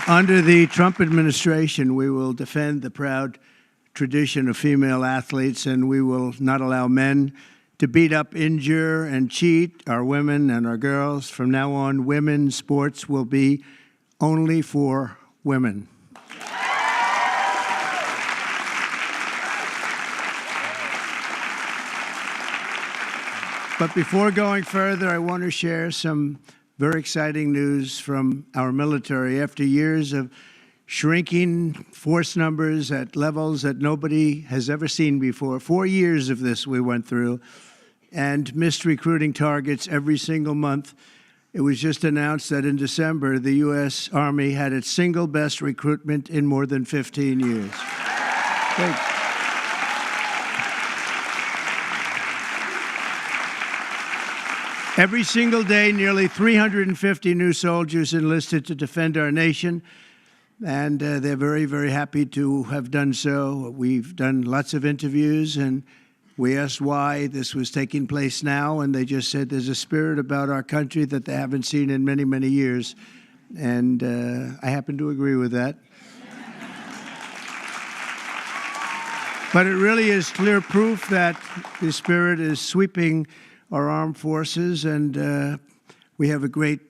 Under the Trump administration, we will defend the proud tradition of female athletes, and we will not allow men to beat up, injure, and cheat our women and our girls. From now on, women's sports will be only for women. But before going further, I want to share some very exciting news from our military. After years of shrinking force numbers at levels that nobody has ever seen before, 4 years of this we went through, and missed recruiting targets every single month, it was just announced that in December, the U.S. Army had its single best recruitment in more than 15 years. Great. Every single day, nearly 350 new soldiers enlisted to defend our nation, and they're very, very happy to have done so. We've done lots of interviews, and we asked why this was taking place now, and they just said there's a spirit about our country that they haven't seen in many, many years, and I happen to agree with that. But it really is clear proof that the spirit is sweeping our armed forces, and we have a great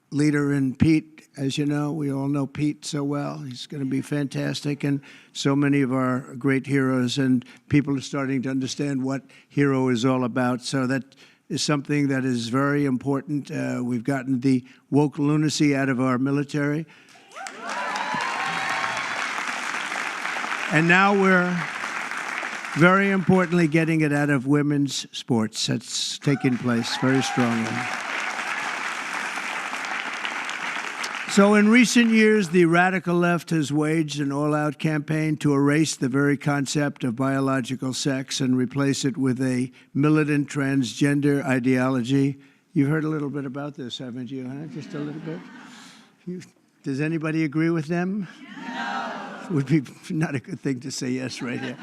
leader in Pete. As you know, we all know Pete so well. He's going to be fantastic, and so many of our great heroes, and people are starting to understand what hero is all about. So that is something that is very important. We've gotten the woke lunacy out of our military. And now we're very importantly getting it out of women's sports. That's taking place very strongly. So in recent years, the radical left has waged an all-out campaign to erase the very concept of biological sex and replace it with a militant transgender ideology. You've heard a little bit about this, haven't you? Huh? Just a little bit? Does anybody agree with them? No. It would be not a good thing to say yes right here.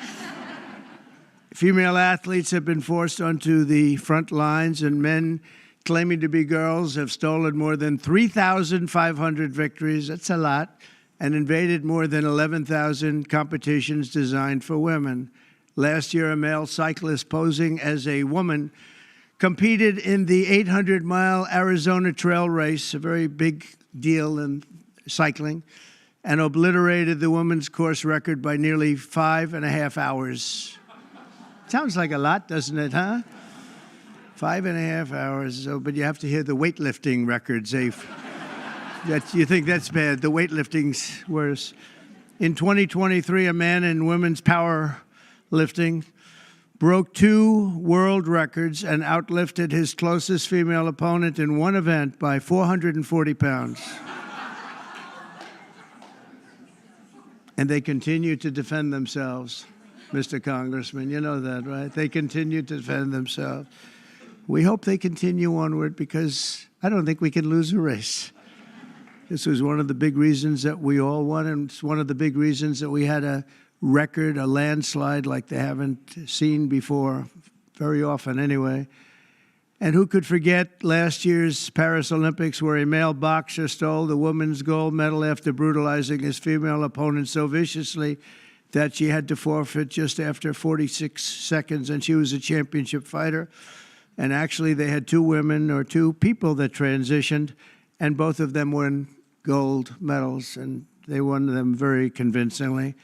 Female athletes have been forced onto the front lines, and men claiming to be girls have stolen more than 3,500 victories, that's a lot, and invaded more than 11,000 competitions designed for women. Last year, a male cyclist posing as a woman competed in the 800-mile Arizona trail race, a very big deal in cycling, and obliterated the women's course record by nearly 5.5 hours. Sounds like a lot, doesn't it, huh? 5.5 hours, but you have to hear the weightlifting records. You think that's bad. The weightlifting's worse. In 2023, a man in women's powerlifting broke 2 world records and outlifted his closest female opponent in one event by 440 pounds. And they continue to defend themselves. Mr. Congressman, you know that, right? They continue to defend themselves. We hope they continue onward because I don't think we can lose a race. This was one of the big reasons that we all won, and it's one of the big reasons that we had a record, a landslide like they haven't seen before, very often anyway. And who could forget last year's Paris Olympics where a male boxer stole the women's gold medal after brutalizing his female opponent so viciously that she had to forfeit just after 46 seconds, and she was a championship fighter. And actually, they had 2 women or 2 people that transitioned, and both of them won gold medals, and they won them very convincingly.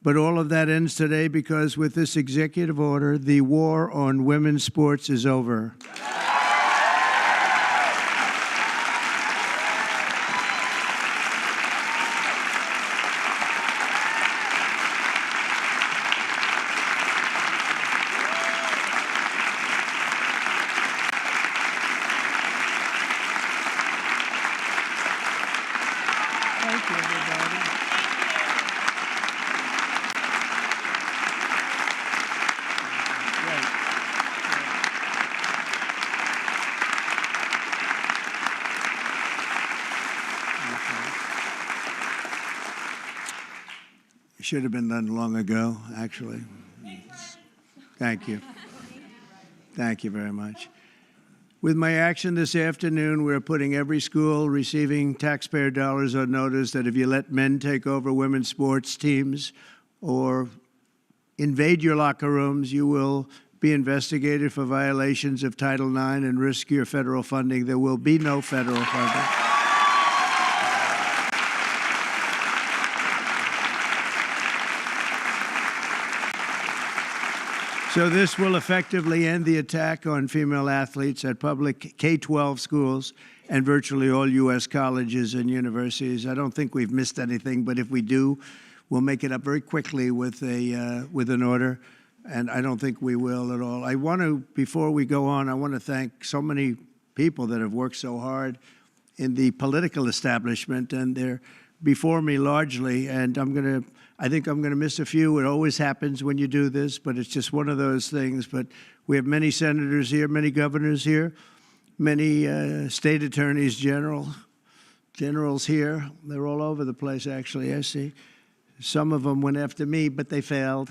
But all of that ends today because with this executive order, the war on women's sports is over. Thank you, everybody. Great. It should have been done long ago, actually. Thank you. Thank you very much. With my action this afternoon, we're putting every school receiving taxpayer dollars on notice that if you let men take over women's sports teams or invade your locker rooms, you will be investigated for violations of Title IX and risk your federal funding. There will be no federal funding. So this will effectively end the attack on female athletes at public K-12 schools and virtually all U.S. colleges and universities. I don't think we've missed anything, but if we do, we'll make it up very quickly with an order, and I don't think we will at all. I want to, before we go on, I want to thank so many people that have worked so hard in the political establishment, and they're before me largely, and I think I'm going to miss a few. It always happens when you do this, but it's just one of those things. But we have many senators here, many governors here, many state attorneys generals here. They're all over the place, actually, I see. Some of them went after me, but they failed.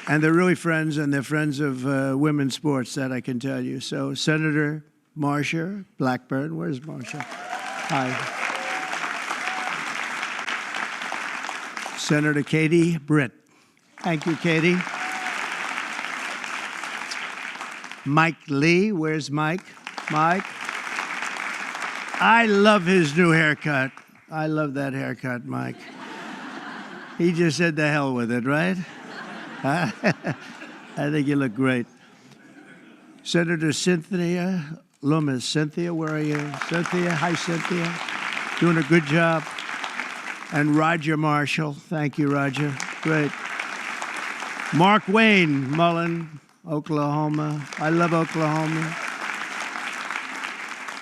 And they're really friends, and they're friends of women's sports, that I can tell you. So Senator Marsha Blackburn, where's Marsha? Hi. Senator Katie Britt. Thank you, Katie. Mike Lee, where's Mike? Mike. I love his new haircut. I love that haircut, Mike. He just said the hell with it, right? I think you look great. Senator Cynthia Loomis. Cynthia, where are you? Cynthia, hi, Cynthia. Doing a good job. And Roger Marshall. Thank you, Roger. Great. Mark Wayne Mullen, Oklahoma. I love Oklahoma.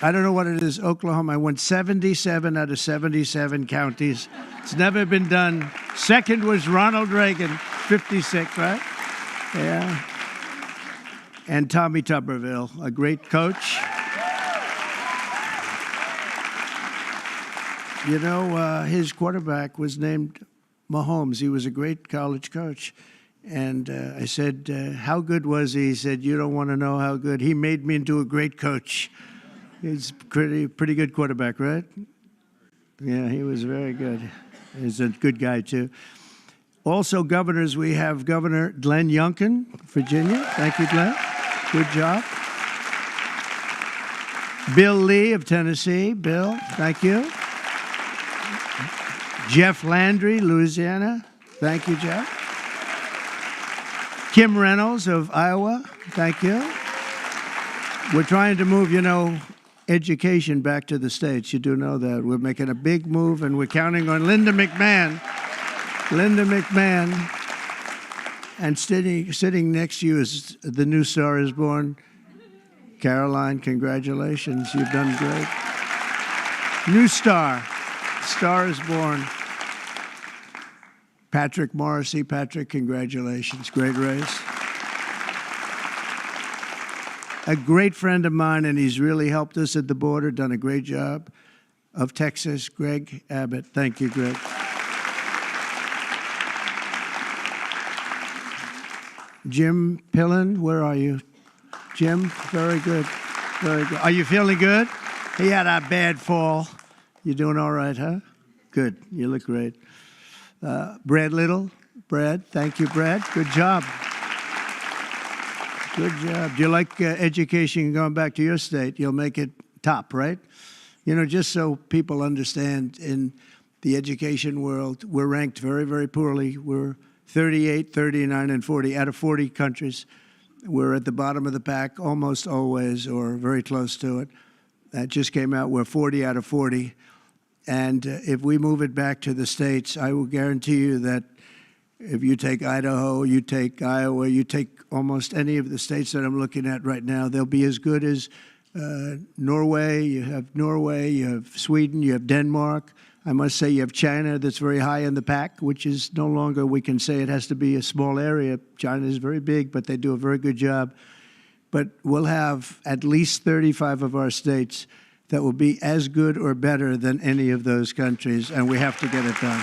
I don't know what it is, Oklahoma. I won 77 out of 77 counties. It's never been done. Second was Ronald Reagan. 56, right? Yeah. And Tommy Tuberville, a great coach. You know, his quarterback was named Mahomes. He was a great college coach. And I said, how good was he? He said, you don't want to know how good. He made me into a great coach. He's pretty good quarterback, right? Yeah, he was very good. He's a good guy, too. Also, governors, we have Governor Glenn Youngkin, Virginia. Thank you, Glenn. Good job. Bill Lee of Tennessee. Bill, thank you. Jeff Landry, Louisiana. Thank you, Jeff. Kim Reynolds of Iowa. Thank you. We're trying to move, education back to the states. You do know that. We're making a big move, and we're counting on Linda McMahon. And sitting next to you is the new star is born. Caroline, congratulations. You've done great. New star. Star is born. Patrick Morrissey. Patrick, congratulations. Great race. A great friend of mine, and he's really helped us at the border, done a great job, of Texas, Greg Abbott. Thank you, Greg. Jim Pillen, where are you? Jim, very good, very good. Are you feeling good? He had a bad fall. You doing all right, huh? Good, you look great. Brad Little, Brad, thank you, Brad. Good job. Good job. Do you like education going back to your state? You'll make it top, right? Just so people understand, in the education world, we're ranked very, very poorly. We're 38, 39, and 40 out of 40 countries. We're at the bottom of the pack almost always, or very close to it. That just came out. We're 40 out of 40. And if we move it back to the states, I will guarantee you that if you take Idaho, you take Iowa, you take almost any of the states that I'm looking at right now, they'll be as good as Norway. You have Sweden, you have Denmark. I must say you have China that's very high in the pack, which is no longer, we can say it has to be a small area. China is very big, but they do a very good job. But we'll have at least 35 of our states that will be as good or better than any of those countries, and we have to get it done.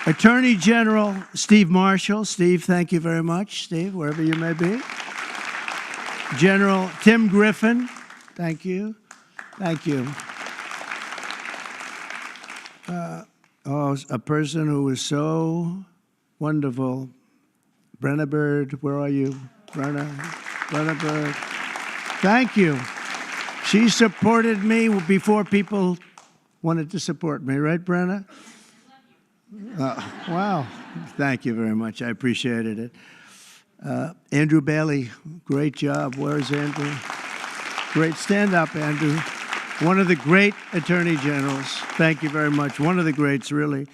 Attorney General Steve Marshall. Steve, thank you very much. Steve, wherever you may be. General Tim Griffin. Thank you. Thank you. A person who was so wonderful. Brenna Bird, where are you? Brenna Bird. Thank you. She supported me before people wanted to support me, right, Brenna? Wow. Thank you very much. I appreciated it. Andrew Bailey, great job. Where's Andrew? Great. Stand up, Andrew. One of the great attorney generals. Thank you very much. One of the greats, really.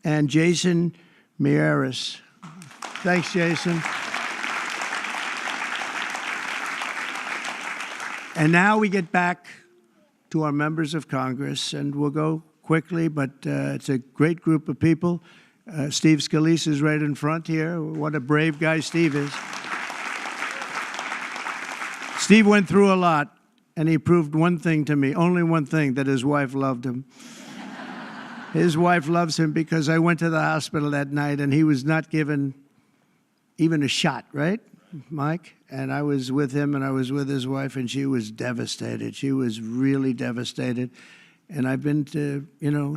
And Jason Miyares. Thanks, Jason. And now we get back to our members of Congress, and we'll go quickly, but it's a great group of people. Steve Scalise is right in front here. What a brave guy Steve is. Steve went through a lot, and he proved one thing to me, only one thing, that his wife loved him. His wife loves him because I went to the hospital that night, and he was not given even a shot, right, Mike? And I was with him, and I was with his wife, and she was devastated. She was really devastated. And I've been to,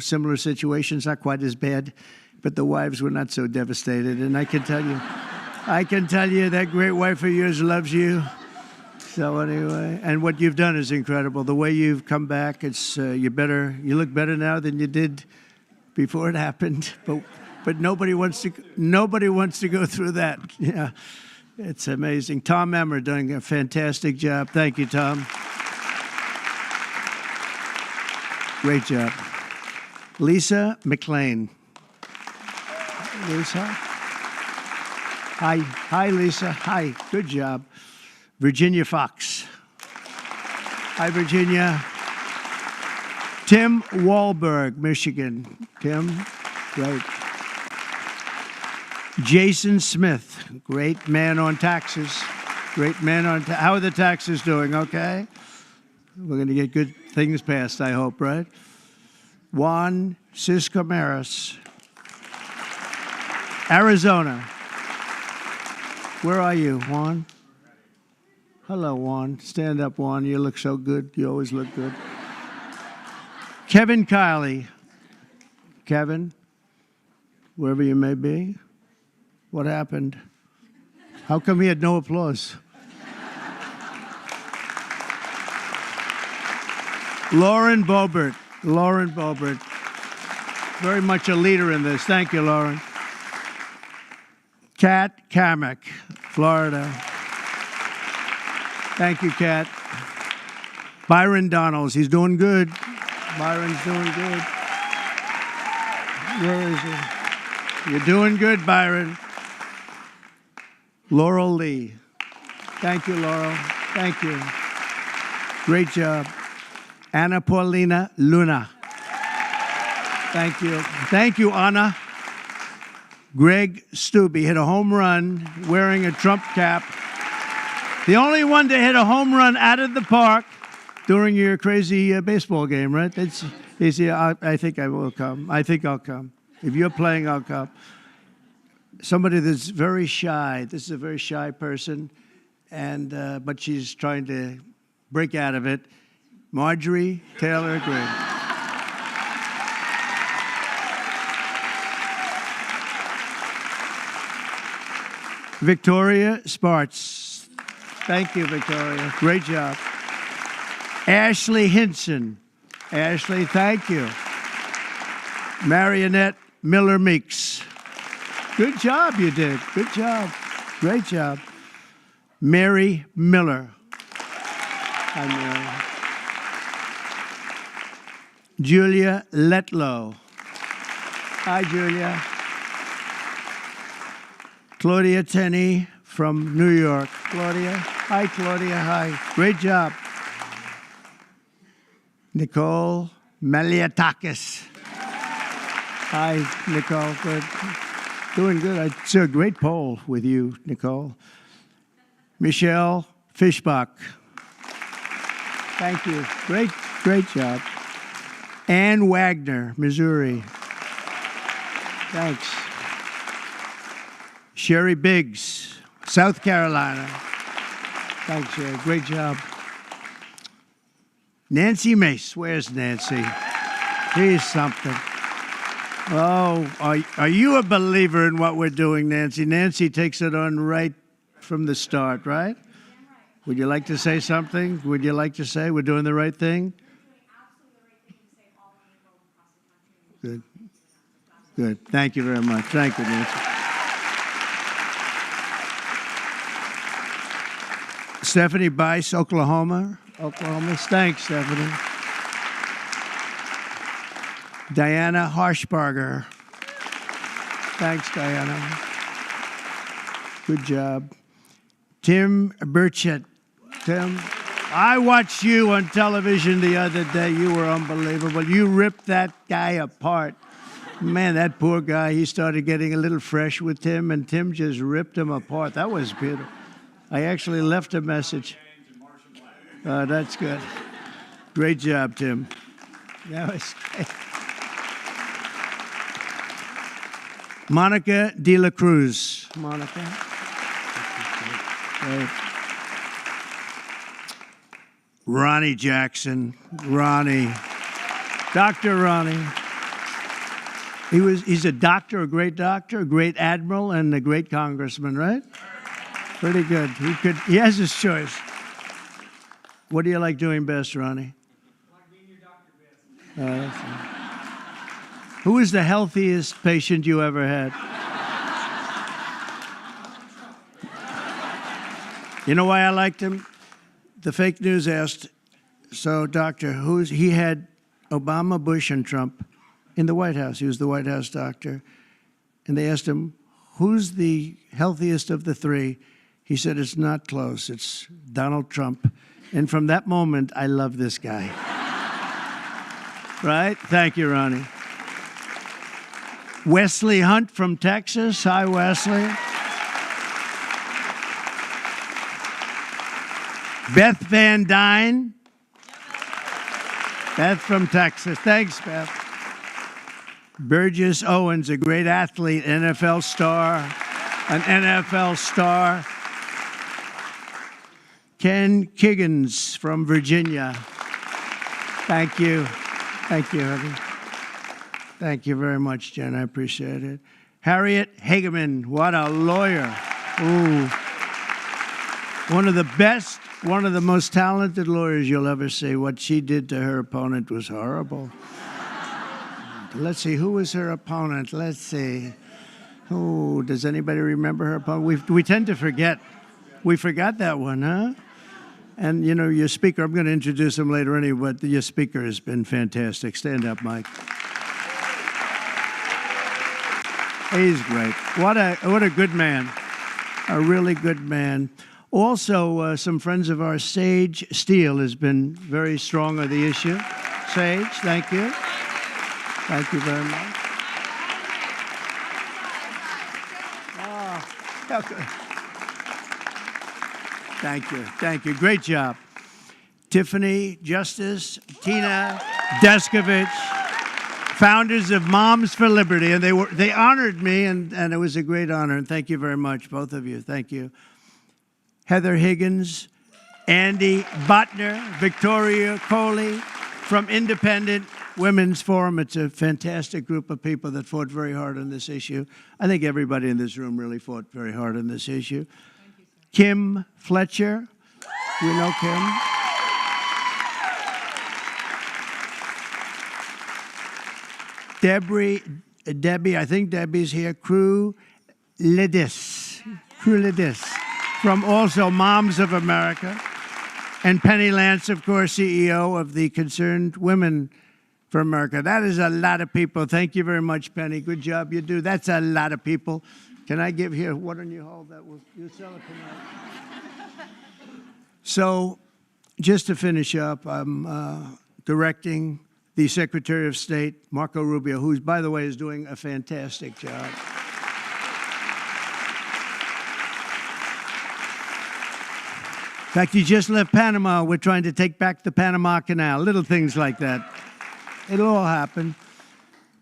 similar situations, not quite as bad, but the wives were not so devastated. And I can tell you that great wife of yours loves you. So anyway, and what you've done is incredible. The way you've come back, it's you look better now than you did before it happened. But nobody wants to go through that. Yeah, it's amazing. Tom Emmer doing a fantastic job. Thank you, Tom. Great job. Lisa McLean. Lisa. Hi, Lisa. Hi. Good job. Virginia Fox. Hi, Virginia. Tim Wahlberg, Michigan. Tim, great. Jason Smith, great man on taxes. Great man on how are the taxes doing? Okay. We're going to get good things passed, I hope, right? Juan Ciscomaris, Arizona. Where are you, Juan? Hello, Juan. Stand up, Juan. You look so good. You always look good. Kevin Kiley. Kevin, wherever you may be. What happened? How come he had no applause? Lauren Boebert. Lauren Boebert. Very much a leader in this. Thank you, Lauren. Kat Kamek, Florida. Thank you, Kat. Byron Donalds. He's doing good. Byron's doing good. Where is he? You're doing good, Byron. Laurel Lee. Thank you, Laurel. Thank you. Great job. Anna Paulina Luna. Thank you. Thank you, Anna. Greg Stubbe hit a home run wearing a Trump cap. The only one to hit a home run out of the park during your crazy baseball game, right? I think I will come. I think I'll come. If you're playing, I'll come. Somebody that's very shy. This is a very shy person, and but she's trying to break out of it. Marjorie Taylor Greene. Victoria Spartz. Thank you, Victoria. Great job. Ashley Hinson. Ashley, thank you. Marionette Miller Meeks. Good job you did. Good job. Great job. Mary Miller. Hi, Mary. Julia Letlow. Hi, Julia. Claudia Tenney from New York. Claudia. Hi, Claudia. Hi. Great job. Nicole Maliatakis. Hi, Nicole. Good. Doing good. I saw a great poll with you, Nicole. Michelle Fishbach. Thank you. Great job. Ann Wagner, Missouri. Thanks. Sherry Biggs, South Carolina. Thanks, Sherry. Great job. Nancy Mace. Where's Nancy? Here's something. Oh, are you a believer in what we're doing, Nancy? Nancy takes it on right from the start, right? Would you like to say something? Would you like to say we're doing the right thing? Good. Good. Thank you very much. Thank you, Nancy. Stephanie Bice, Oklahoma. Thanks, Stephanie. Diana Harshbarger. Thanks, Diana. Good job. Tim Burchett. Tim, I watched you on television the other day. You were unbelievable. You ripped that guy apart. Man, that poor guy, he started getting a little fresh with Tim, and Tim just ripped him apart. That was beautiful. I actually left a message. That's good. Great job, Tim. That was great. Monica De La Cruz. Monica. Great. Ronnie Jackson. Ronnie. Dr. Ronnie. He's a doctor, a great admiral, and a great congressman, right? Pretty good. He has his choice. What do you like doing best, Ronnie? I like being your doctor best. Who is the healthiest patient you ever had? You know why I liked him? The fake news asked, so doctor, he had Obama, Bush, and Trump in the White House. He was the White House doctor. And they asked him, who's the healthiest of the three? He said, it's not close. It's Donald Trump. And from that moment, I love this guy. Right? Thank you, Ronnie. Wesley Hunt from Texas. Hi, Wesley. Beth Van Dyne. Beth from Texas. Thanks, Beth. Burgess Owens, a great athlete, an NFL star. Ken Kiggins from Virginia. Thank you. Thank you, Herbie. Thank you very much, Jen. I appreciate it. Harriet Hageman, what a lawyer. Ooh. One of the best, one of the most talented lawyers you'll ever see. What she did to her opponent was horrible. Let's see, who was her opponent? Let's see. Oh, does anybody remember her opponent? We tend to forget. We forgot that one, huh? And, you know, your speaker, I'm going to introduce him later anyway, but your speaker has been fantastic. Stand up, Mike. He's great. What a good man. A really good man. Also, some friends of ours, Sage Steele, has been very strong on the issue. Sage, thank you. Thank you very much. Oh, okay. Thank you. Thank you. Great job. Tiffany Justice, Tina Deskovich, founders of Moms for Liberty, and they honored me, and it was a great honor. And thank you very much, both of you. Thank you. Heather Higgins, Andy Botner, Victoria Coley from Independent Women's Forum. It's a fantastic group of people that fought very hard on this issue. I think everybody in this room really fought very hard on this issue. Kim Fletcher. You know Kim? Debbie, I think Debbie's here. Crew Lidis from also Moms of America. And Penny Lance, of course, CEO of the Concerned Women for America. That is a lot of people. Thank you very much, Penny. Good job you do. That's a lot of people. Can I give here? Why don't you hold that? You sell it tonight. So, just to finish up, I'm directing the Secretary of State, Marco Rubio, who, by the way, is doing a fantastic job. In fact, he just left Panama. We're trying to take back the Panama Canal, little things like that. It'll all happen.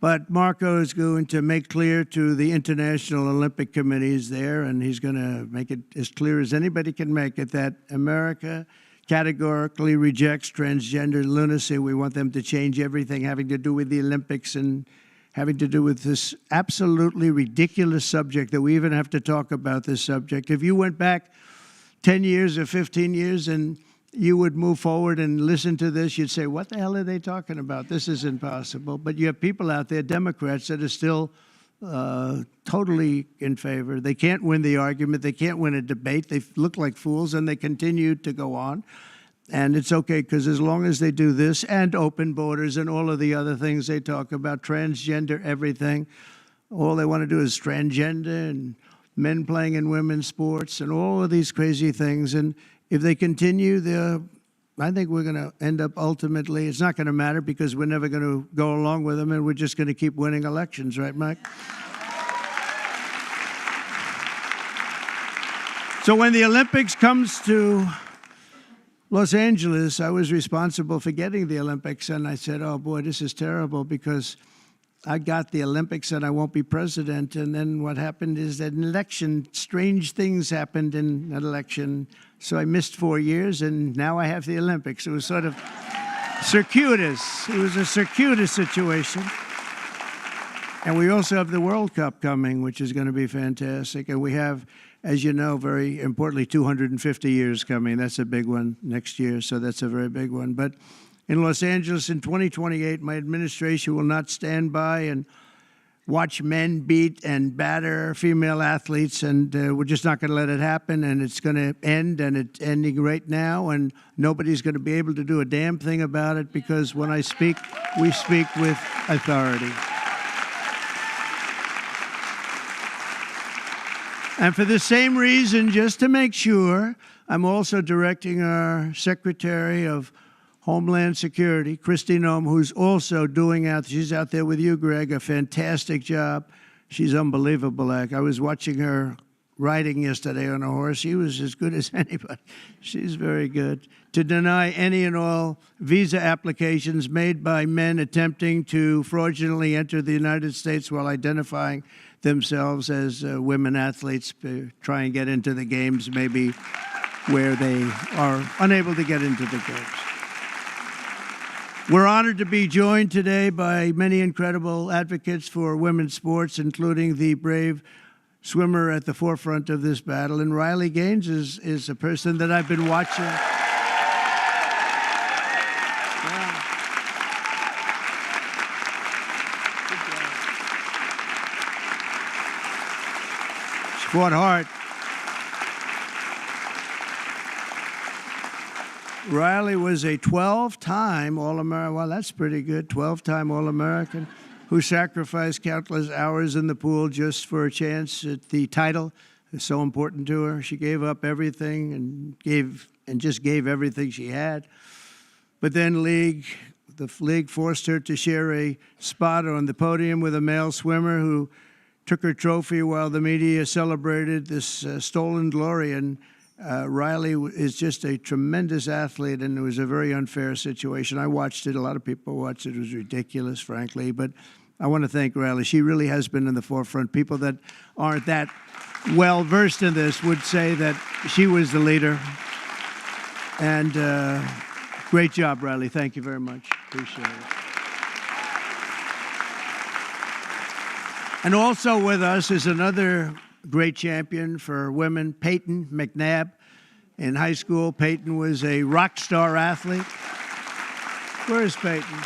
But Marco is going to make clear to the International Olympic Committees there, and he's going to make it as clear as anybody can make it, that America categorically rejects transgender lunacy. We want them to change everything having to do with the Olympics and having to do with this absolutely ridiculous subject that we even have to talk about this subject. If you went back 10 years or 15 years and you would move forward and listen to this, you'd say, what the hell are they talking about? This is impossible. But you have people out there, Democrats, that are still totally in favor. They can't win the argument. They can't win a debate. They look like fools, and they continue to go on. And it's okay, because as long as they do this and open borders and all of the other things they talk about, transgender everything, all they want to do is transgender and men playing in women's sports and all of these crazy things. And if they continue, I think we're going to end up ultimately, it's not going to matter because we're never going to go along with them, and we're just going to keep winning elections, right, Mike? So when the Olympics comes to Los Angeles, I was responsible for getting the Olympics, and I said, oh boy, this is terrible because I got the Olympics and I won't be president. And then what happened is that in an election, strange things happened in an election. So I missed 4 years, and now I have the Olympics. It was sort of circuitous. It was a circuitous situation. And we also have the World Cup coming, which is going to be fantastic. And we have, as you know, very importantly, 250 years coming. That's a big one next year, so that's a very big one. But in Los Angeles in 2028, my administration will not stand by and watch men beat and batter female athletes, and we're just not going to let it happen, and it's going to end, and it's ending right now, and nobody's going to be able to do a damn thing about it, because when I speak, we speak with authority. And for the same reason, just to make sure, I'm also directing our Secretary of Homeland Security, Kristi Noem, who's also doing she's out there with you, Greg, a fantastic job. She's unbelievable. I was watching her riding yesterday on a horse. She was as good as anybody. She's very good. To deny any and all visa applications made by men attempting to fraudulently enter the United States while identifying themselves as women athletes, try and get into the games maybe where they are unable to get into the games. We're honored to be joined today by many incredible advocates for women's sports, including the brave swimmer at the forefront of this battle. And Riley Gaines is a person that I've been watching. Yeah. She fought hard. Riley was a 12-time All-American. Well, that's pretty good. 12-time All-American who sacrificed countless hours in the pool just for a chance at the title. It's so important to her. She gave up everything and just gave everything she had. But then the league forced her to share a spot on the podium with a male swimmer who took her trophy while the media celebrated this stolen glory. And Riley is just a tremendous athlete, and it was a very unfair situation. I watched it. A lot of people watched it. It was ridiculous, frankly. But I want to thank Riley. She really has been in the forefront. People that aren't that well-versed in this would say that she was the leader. And great job, Riley. Thank you very much. Appreciate it. And also with us is another great champion for women, Peyton McNabb. In high school, Peyton was a rock star athlete. Where is Peyton?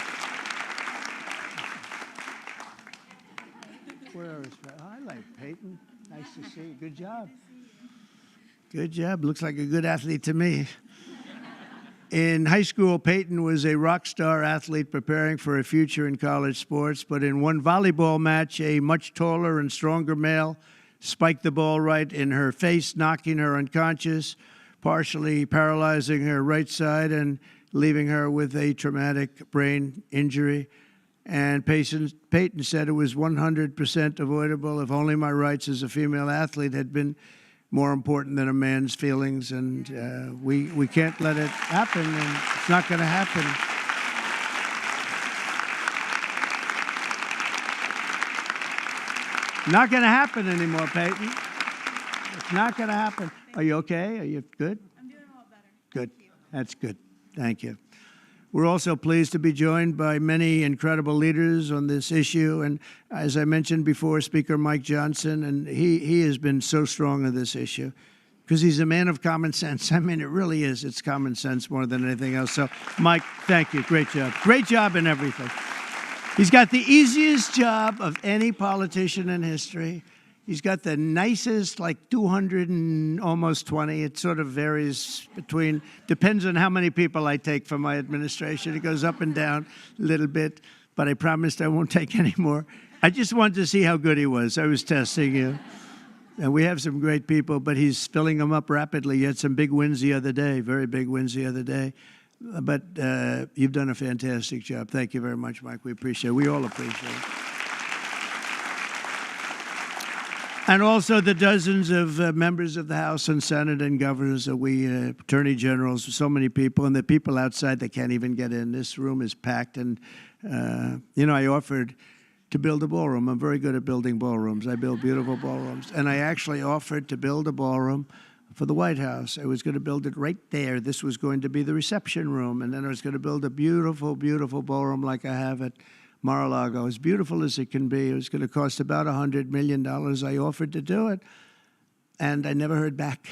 Where is Peyton? I like Peyton. Nice to see you. Good job. Good job. Looks like a good athlete to me. In high school, Peyton was a rock star athlete preparing for a future in college sports, but in one volleyball match, a much taller and stronger male spiked the ball right in her face, knocking her unconscious, partially paralyzing her right side and leaving her with a traumatic brain injury. And Peyton said it was 100% avoidable if only my rights as a female athlete had been more important than a man's feelings, and we can't let it happen, and it's not going to happen. Not going to happen anymore, Peyton. It's not going to happen. Are you okay? Are you good? I'm doing a lot better. Good. That's good. Thank you. We're also pleased to be joined by many incredible leaders on this issue. And as I mentioned before, Speaker Mike Johnson, and he has been so strong on this issue because he's a man of common sense. I mean, it really is. It's common sense more than anything else. So, Mike, thank you. Great job. Great job in everything. He's got the easiest job of any politician in history. He's got the nicest, like 200 and almost 20. It sort of varies between, depends on how many people I take from my administration. It goes up and down a little bit, but I promised I won't take any more. I just wanted to see how good he was. I was testing you. And we have some great people, but he's filling them up rapidly. He had some big wins the other day, very big wins the other day. But you've done a fantastic job. Thank you very much, Mike. We appreciate it. We all appreciate it. And also the dozens of members of the House and Senate and governors, attorney generals, so many people, and the people outside that can't even get in. This room is packed. And, I offered to build a ballroom. I'm very good at building ballrooms. I build beautiful ballrooms. And I actually offered to build a ballroom for the White House. I was going to build it right there. This was going to be the reception room. And then I was going to build a beautiful, beautiful ballroom like I have at Mar-a-Lago, as beautiful as it can be. It was going to cost about $100 million. I offered to do it, and I never heard back.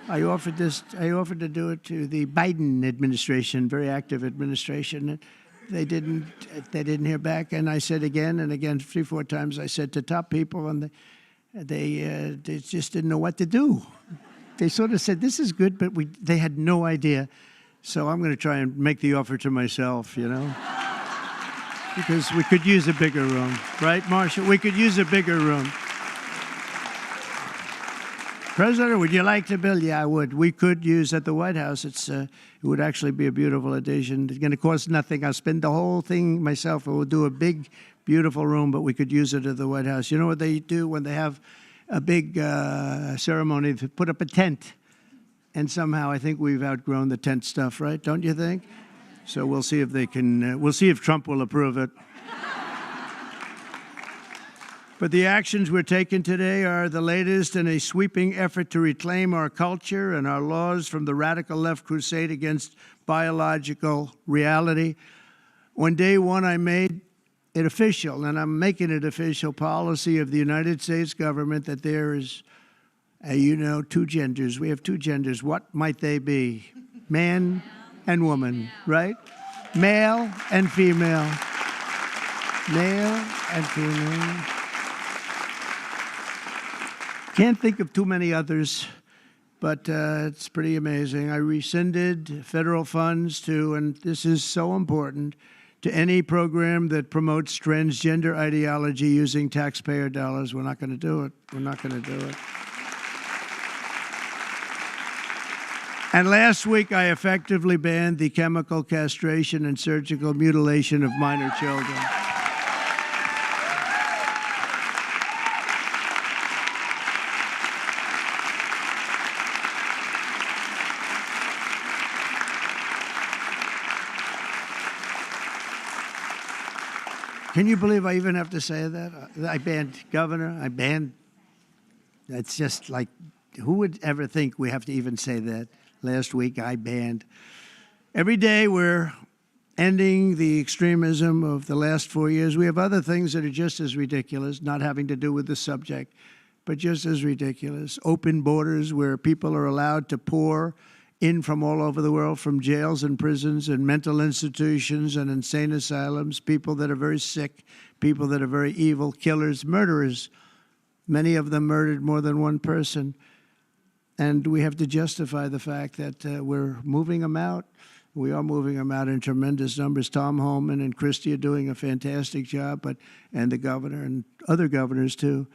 I offered to do it to the Biden administration, very active administration. And they didn't hear back. And I said again and again, 3-4 times, I said to top people, and they just didn't know what to do. They sort of said, this is good, but they had no idea. So I'm going to try and make the offer to myself, because we could use a bigger room, right, Marsha? We could use a bigger room. President, would you like to build? Yeah, I would. We could use at the White House. It would actually be a beautiful addition. It's going to cost nothing. I'll spend the whole thing myself. We'll do a big, beautiful room, but we could use it at the White House. You know what they do when they have a big ceremony? They put up a tent. And somehow I think we've outgrown the tent stuff, right? Don't you think? So we'll see if they can, we'll see if Trump will approve it. But the actions we're taking today are the latest in a sweeping effort to reclaim our culture and our laws from the radical left crusade against biological reality. On day one, I made it official, and I'm making it official, policy of the United States government that there is, two genders. We have two genders. What might they be? Man and woman, right? Male and female. Male and female. Can't think of too many others, but it's pretty amazing. I rescinded federal funds to, and this is so important, to any program that promotes transgender ideology using taxpayer dollars. We're not going to do it. We're not going to do it. And last week, I effectively banned the chemical castration and surgical mutilation of minor children. Can you believe I even have to say that? I banned governor. I banned. It's just like, who would ever think we have to even say that? Last week, I banned. Every day, we're ending the extremism of the last 4 years. We have other things that are just as ridiculous, not having to do with the subject, but just as ridiculous. Open borders where people are allowed to pour in from all over the world, from jails and prisons and mental institutions and insane asylums, people that are very sick, people that are very evil, killers, murderers. Many of them murdered more than one person. And we have to justify the fact that we're moving them out. We are moving them out in tremendous numbers. Tom Homan and Christie are doing a fantastic job, and the governor and other governors too.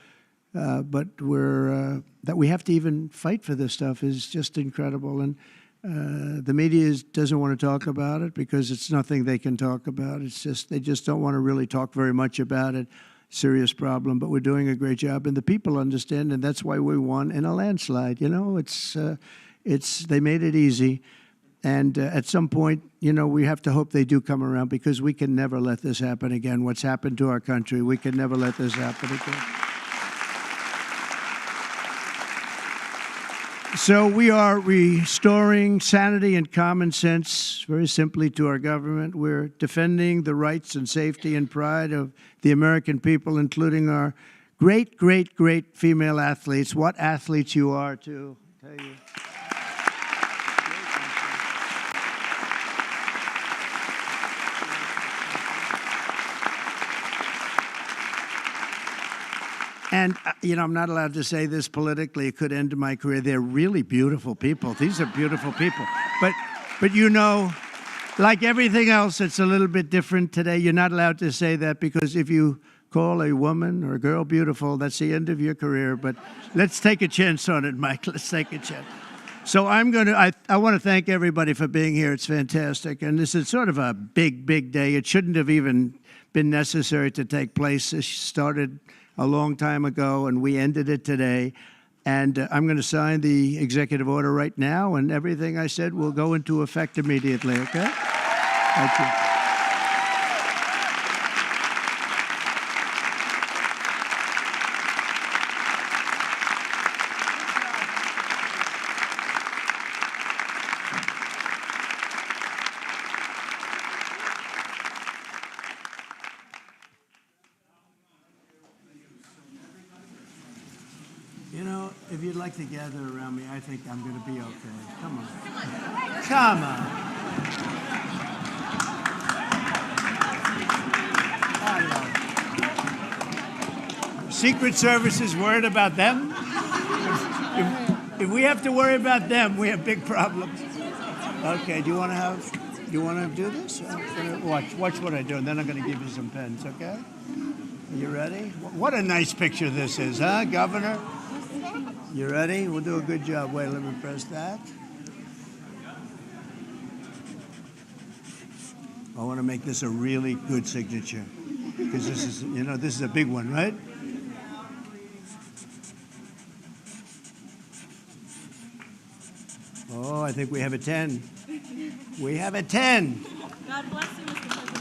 But that we have to even fight for this stuff is just incredible. And the media doesn't want to talk about it because it's nothing they can talk about. It's just they just don't want to really talk very much about it. serious problem, but we're doing a great job, and the people understand, and that's why we won in a landslide. You know, they made it easy, and at some point, you know, we have to hope they do come around, because we can never let this happen again. What's happened to our country, we can never let this happen again. So we are restoring sanity and common sense, very simply, to our government. We're defending the rights and safety and pride of the American people, including our great, great, great female athletes. What athletes you are, too, I tell you. And, you know, I'm not allowed to say this politically. It could end my career. They're really beautiful people. These are beautiful people. But you know, like everything else, it's a little bit different today. You're not allowed to say that, because if you call a woman or a girl beautiful, that's the end of your career. But let's take a chance on it, Mike. Let's take a chance. So I want to thank everybody for being here. It's fantastic. And this is sort of a big, big day. It shouldn't have even been necessary to take place. This started a long time ago, and we ended it today. And I'm going to sign the executive order right now, and everything I said will go into effect immediately, okay? Thank you. You know, if you'd like to gather around me, I think I'm going to be okay. Come on. Come on. Hello. Secret Service is worried about them? If we have to worry about them, we have big problems. Okay, do you want to do this? Watch what I do, and then I'm going to give you some pens, okay? Are you ready? What a nice picture this is, huh, Governor? You ready? We'll do a good job. Wait, let me press that. I want to make this a really good signature, because this is, you know, this is a big one, right? Oh, I think we have a 10. We have a 10. God bless you, Mr. President.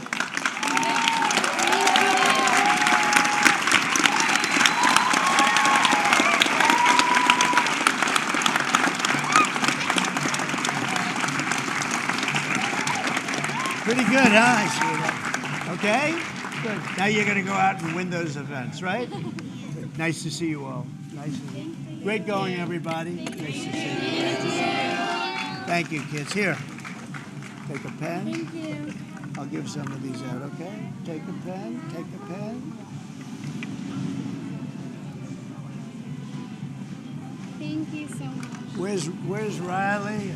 Pretty good, huh? I see that. Okay? Good. Now you're going to go out and win those events, right? Nice to see you all. Nice to see you. Great going, everybody. Nice to see you. Great to see you. Thank you, kids. Here, take a pen. Thank you. I'll give some of these out, okay? Take a pen. Take a pen. Thank you so much. Where's Riley?